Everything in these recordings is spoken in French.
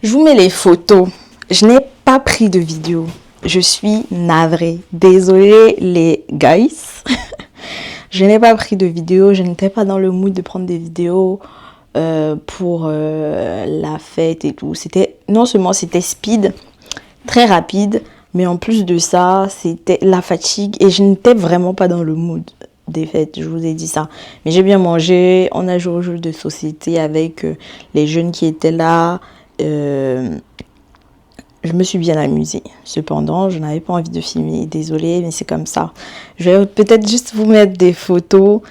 Je vous mets les photos. Je n'ai pas pris de vidéo. Je suis navrée. Désolée les guys. Je n'ai pas pris de vidéo. Je n'étais pas dans le mood de prendre des vidéos pour la fête et tout. Non seulement c'était speed, très rapide, mais en plus de ça, c'était la fatigue. Et je n'étais vraiment pas dans le mood des fêtes, je vous ai dit ça. Mais j'ai bien mangé. On a joué au jeu de société avec les jeunes qui étaient là. Je me suis bien amusée. Cependant, je n'avais pas envie de filmer. Désolée, mais c'est comme ça. Je vais peut-être juste vous mettre des photos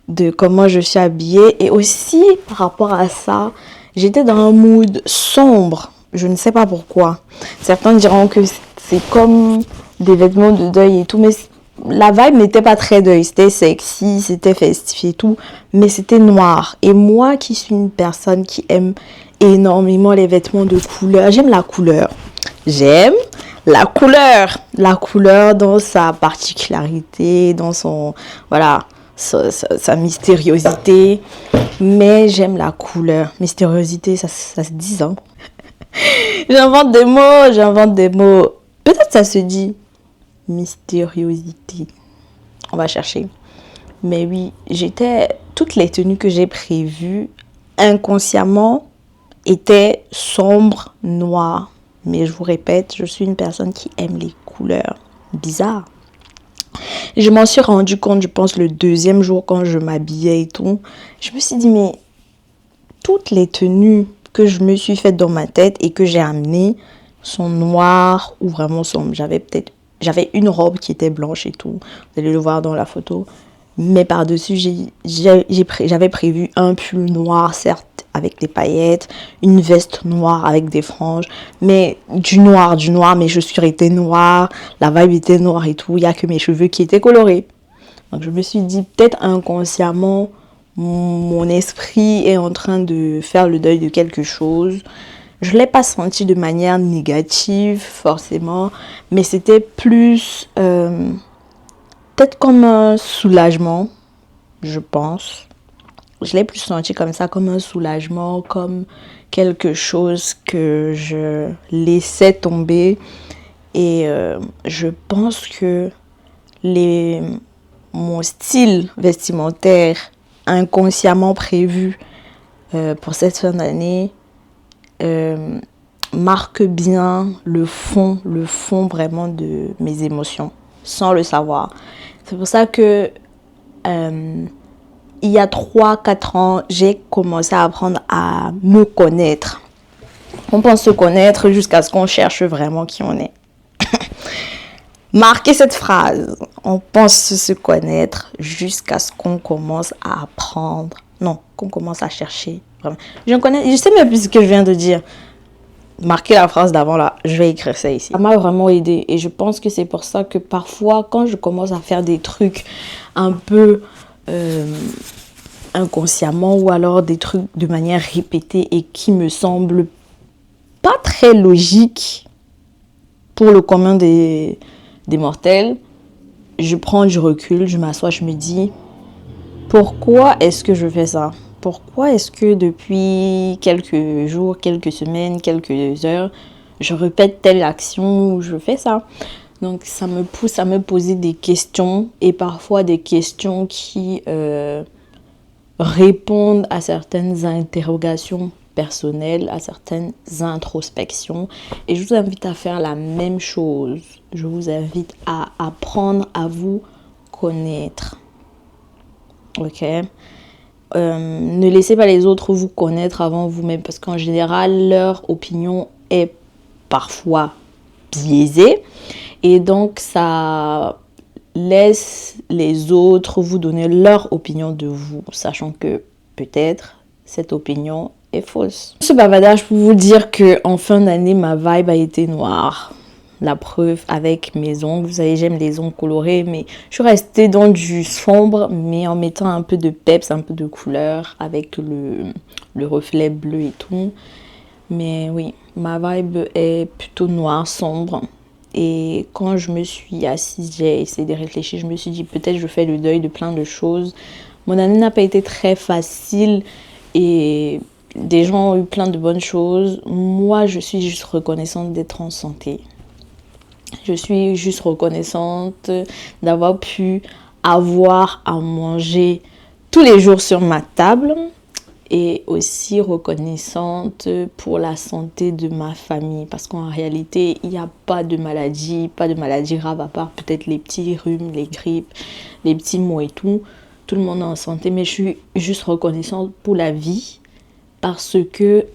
de comment je suis habillée. Et aussi, par rapport à ça, j'étais dans un mood sombre. Je ne sais pas pourquoi. Certains diront que c'est comme des vêtements de deuil et tout. Mais la vibe n'était pas très deuil. C'était sexy, c'était festif et tout. Mais c'était noir. Et moi qui suis une personne qui aime énormément les vêtements de couleur. J'aime la couleur. J'aime la couleur. La couleur dans sa particularité, dans son... Voilà, sa mystériosité. Mais j'aime la couleur. Mystériosité, ça se dit, hein. J'invente des mots. Peut-être ça se dit. Mystériosité. On va chercher. Mais oui, toutes les tenues que j'ai prévues, inconsciemment, étaient sombres, noires. Mais je vous répète, je suis une personne qui aime les couleurs. Bizarre. Je m'en suis rendu compte, je pense, le deuxième jour quand je m'habillais et tout. Je me suis dit, mais toutes les tenues que je me suis faites dans ma tête et que j'ai amenées sont noires ou vraiment sombres. J'avais une robe qui était blanche et tout. Vous allez le voir dans la photo. Mais par-dessus, j'avais prévu un pull noir, certes, avec des paillettes, une veste noire avec des franges, mais du noir, mais je suis restée noire, la vibe était noire et tout, il n'y a que mes cheveux qui étaient colorés. Donc je me suis dit, peut-être inconsciemment, mon esprit est en train de faire le deuil de quelque chose. Je ne l'ai pas senti de manière négative, forcément, mais c'était plus, peut-être comme un soulagement, je pense. Je l'ai plus senti comme ça, comme un soulagement, comme quelque chose que je laissais tomber. Et je pense que mon style vestimentaire inconsciemment prévu pour cette fin d'année marque bien le fond vraiment de mes émotions, sans le savoir. C'est pour ça que il y a 3-4 ans, j'ai commencé à apprendre à me connaître. On pense se connaître jusqu'à ce qu'on cherche vraiment qui on est. Marquez cette phrase. On pense se connaître jusqu'à ce qu'on commence à apprendre. Non, qu'on commence à chercher. Vraiment. Je sais même plus ce que je viens de dire. Marquez la phrase d'avant là. Je vais écrire ça ici. Ça m'a vraiment aidé. Et je pense que c'est pour ça que parfois, quand je commence à faire des trucs un peu... inconsciemment ou alors des trucs de manière répétée et qui me semblent pas très logiques pour le commun des mortels, je prends du recul, je m'assois, je me dis pourquoi est-ce que je fais ça? Pourquoi est-ce que depuis quelques jours, quelques semaines, quelques heures, je répète telle action ou je fais ça? Donc ça me pousse à me poser des questions et parfois des questions qui répondent à certaines interrogations personnelles, à certaines introspections. Et je vous invite à faire la même chose. Je vous invite à apprendre à vous connaître. Ok? Ne laissez pas les autres vous connaître avant vous-même parce qu'en général, leur opinion est parfois biaisée. Et donc, ça laisse les autres vous donner leur opinion de vous, sachant que peut-être cette opinion est fausse. Ce bavardage pour vous dire qu'en fin d'année, ma vibe a été noire. La preuve avec mes ongles. Vous savez, j'aime les ongles colorés, mais je suis restée dans du sombre, mais en mettant un peu de peps, un peu de couleur, avec le reflet bleu et tout. Mais oui, ma vibe est plutôt noire, sombre. Et quand je me suis assise, j'ai essayé de réfléchir. Je me suis dit, peut-être je fais le deuil de plein de choses. Mon année n'a pas été très facile et des gens ont eu plein de bonnes choses. Moi, je suis juste reconnaissante d'être en santé. Je suis juste reconnaissante d'avoir pu avoir à manger tous les jours sur ma table. Et aussi reconnaissante pour la santé de ma famille. Parce qu'en réalité, il n'y a pas de maladie grave à part peut-être les petits rhumes, les grippes, les petits maux et tout. Tout le monde est en santé, mais je suis juste reconnaissante pour la vie. Parce que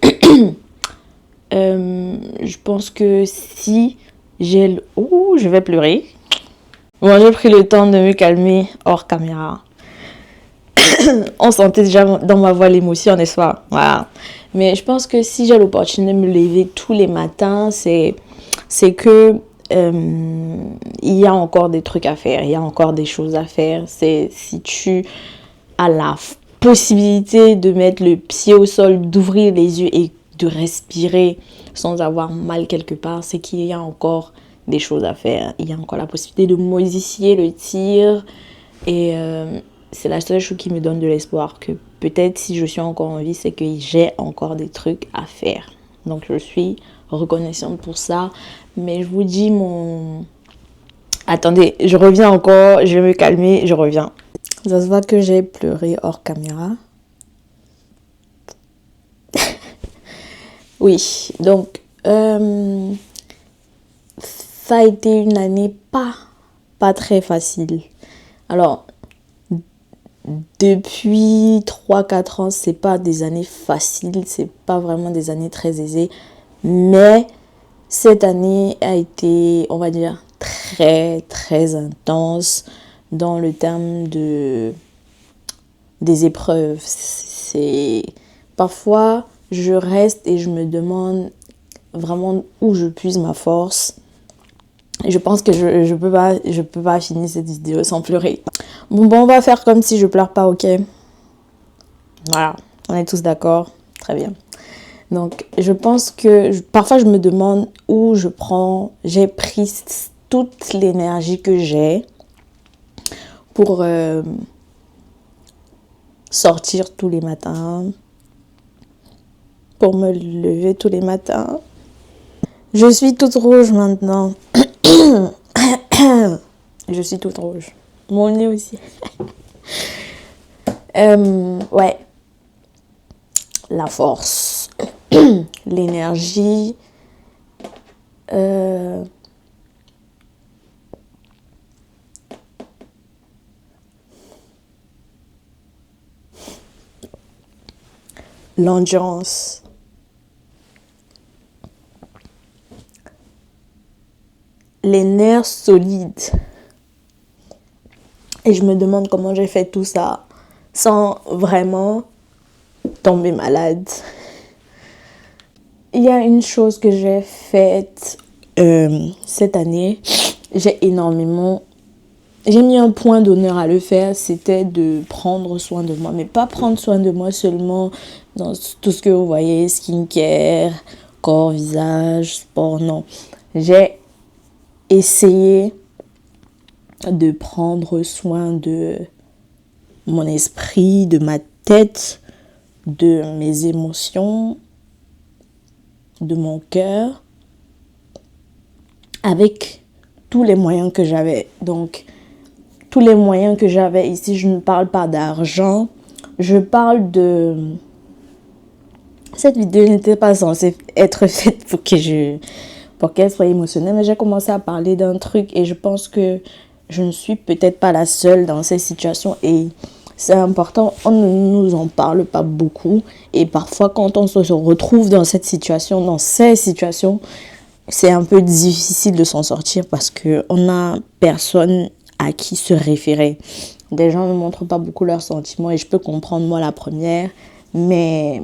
je pense que si j'ai... Ouh, je vais pleurer. Bon, j'ai pris le temps de me calmer hors caméra. On sentait déjà dans ma voix l'émotion, n'est-ce pas? Voilà. Mais je pense que si j'ai l'opportunité de me lever tous les matins, c'est que il y a encore des trucs à faire, il y a encore des choses à faire. C'est si tu as la possibilité de mettre le pied au sol, d'ouvrir les yeux et de respirer sans avoir mal quelque part, c'est qu'il y a encore des choses à faire. Il y a encore la possibilité de modifier le tir et c'est la seule chose qui me donne de l'espoir, que peut-être si je suis encore en vie, c'est que j'ai encore des trucs à faire. Donc je suis reconnaissante pour ça. Mais je vous dis mon... Attendez, je reviens encore, je vais me calmer, je reviens. Ça se voit que j'ai pleuré hors caméra. Oui, donc ça a été une année pas très facile. Alors, depuis 3-4 ans, c'est pas des années faciles, c'est pas vraiment des années très aisées, mais cette année a été, on va dire, très très intense dans le terme des épreuves. C'est parfois je reste et je me demande vraiment où je puise ma force. Et je pense que je peux pas finir cette vidéo sans pleurer. Bon, on va faire comme si je pleure pas, ok? Voilà, on est tous d'accord. Très bien. Donc, je pense que parfois je me demande où j'ai pris toute l'énergie que j'ai pour sortir tous les matins, pour me lever tous les matins. Je suis toute rouge maintenant. Je suis toute rouge. Mon nez aussi. Ouais. La force. L'énergie. L'endurance. Les nerfs solides. Et je me demande comment j'ai fait tout ça sans vraiment tomber malade. Il y a une chose que j'ai faite cette année. J'ai mis un point d'honneur à le faire. C'était de prendre soin de moi. Mais pas prendre soin de moi seulement dans tout ce que vous voyez, skincare, corps, visage, sport, non. J'ai essayé de prendre soin de mon esprit, de ma tête, de mes émotions, de mon cœur, avec tous les moyens que j'avais. Donc, tous les moyens que j'avais ici, je ne parle pas d'argent, je parle de... Cette vidéo n'était pas censée être faite pour qu'elle soit émotionnelle, mais j'ai commencé à parler d'un truc et je pense que je ne suis peut-être pas la seule dans ces situations et c'est important, on ne nous en parle pas beaucoup et parfois quand on se retrouve dans ces situations, c'est un peu difficile de s'en sortir parce qu'on n'a personne à qui se référer. Des gens ne montrent pas beaucoup leurs sentiments et je peux comprendre moi la première, mais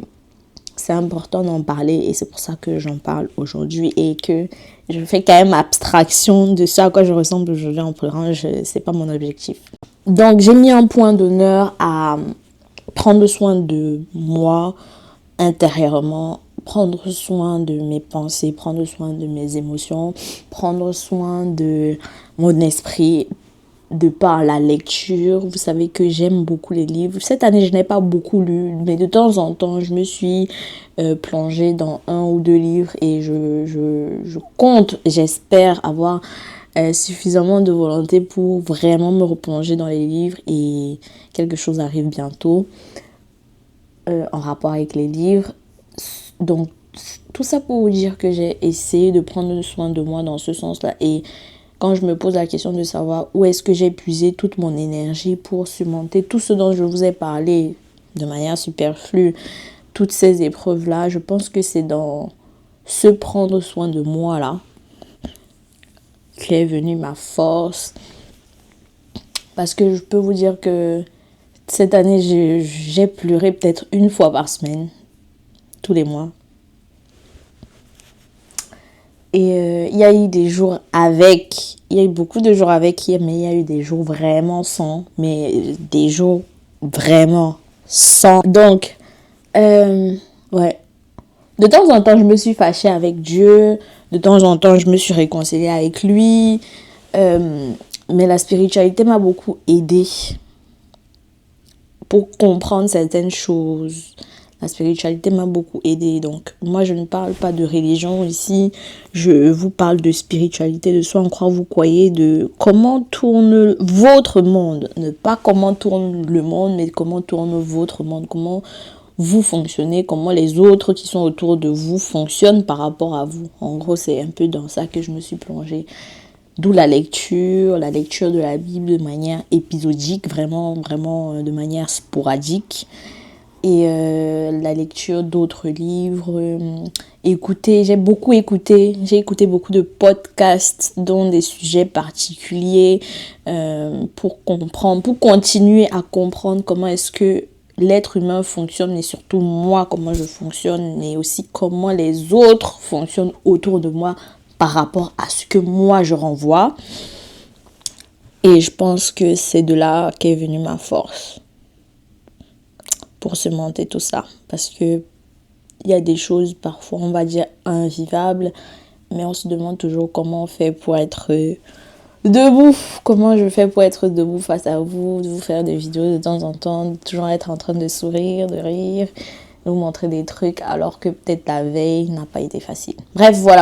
c'est important d'en parler et c'est pour ça que j'en parle aujourd'hui et que je fais quand même abstraction de ce à quoi je ressemble aujourd'hui en pleurant. C'est pas mon objectif. Donc j'ai mis un point d'honneur à prendre soin de moi intérieurement, prendre soin de mes pensées, prendre soin de mes émotions, prendre soin de mon esprit, de par la lecture. Vous savez que j'aime beaucoup les livres. Cette année, je n'ai pas beaucoup lu, mais de temps en temps, je me suis plongée dans 1 ou 2 livres et je compte, j'espère avoir suffisamment de volonté pour vraiment me replonger dans les livres et quelque chose arrive bientôt en rapport avec les livres. Donc, tout ça pour vous dire que j'ai essayé de prendre soin de moi dans ce sens-là. Et quand je me pose la question de savoir où est-ce que j'ai puisé toute mon énergie pour surmonter tout ce dont je vous ai parlé de manière superflue, toutes ces épreuves-là, je pense que c'est dans ce prendre soin de moi-là qu'est venue ma force. Parce que je peux vous dire que cette année, j'ai pleuré peut-être 1 fois par semaine, tous les mois. Et il y a eu des jours avec, il y a eu beaucoup de jours avec, mais il y a eu des jours vraiment sans, mais des jours vraiment sans. Donc, ouais. De temps en temps, je me suis fâchée avec Dieu. De temps en temps, je me suis réconciliée avec lui. Mais la spiritualité m'a beaucoup aidée pour comprendre certaines choses. La spiritualité m'a beaucoup aidée. Donc, moi, je ne parle pas de religion ici. Je vous parle de spiritualité, de soi en quoi vous croyez, de comment tourne votre monde. Ne pas comment tourne le monde, mais comment tourne votre monde. Comment vous fonctionnez, comment les autres qui sont autour de vous fonctionnent par rapport à vous. En gros, c'est un peu dans ça que je me suis plongée. D'où la lecture de la Bible de manière épisodique, vraiment de manière sporadique. Et la lecture d'autres livres, j'ai écouté beaucoup de podcasts dont des sujets particuliers pour continuer à comprendre comment est-ce que l'être humain fonctionne et surtout moi, comment je fonctionne, mais aussi comment les autres fonctionnent autour de moi par rapport à ce que moi je renvoie. Et je pense que c'est de là qu'est venue ma force pour surmonter tout ça. Parce que il y a des choses parfois, on va dire, invivables, mais on se demande toujours comment on fait pour être debout. Comment je fais pour être debout face à vous, de vous faire des vidéos de temps en temps, de toujours être en train de sourire, de rire, de vous montrer des trucs, alors que peut-être la veille n'a pas été facile. Bref, voilà.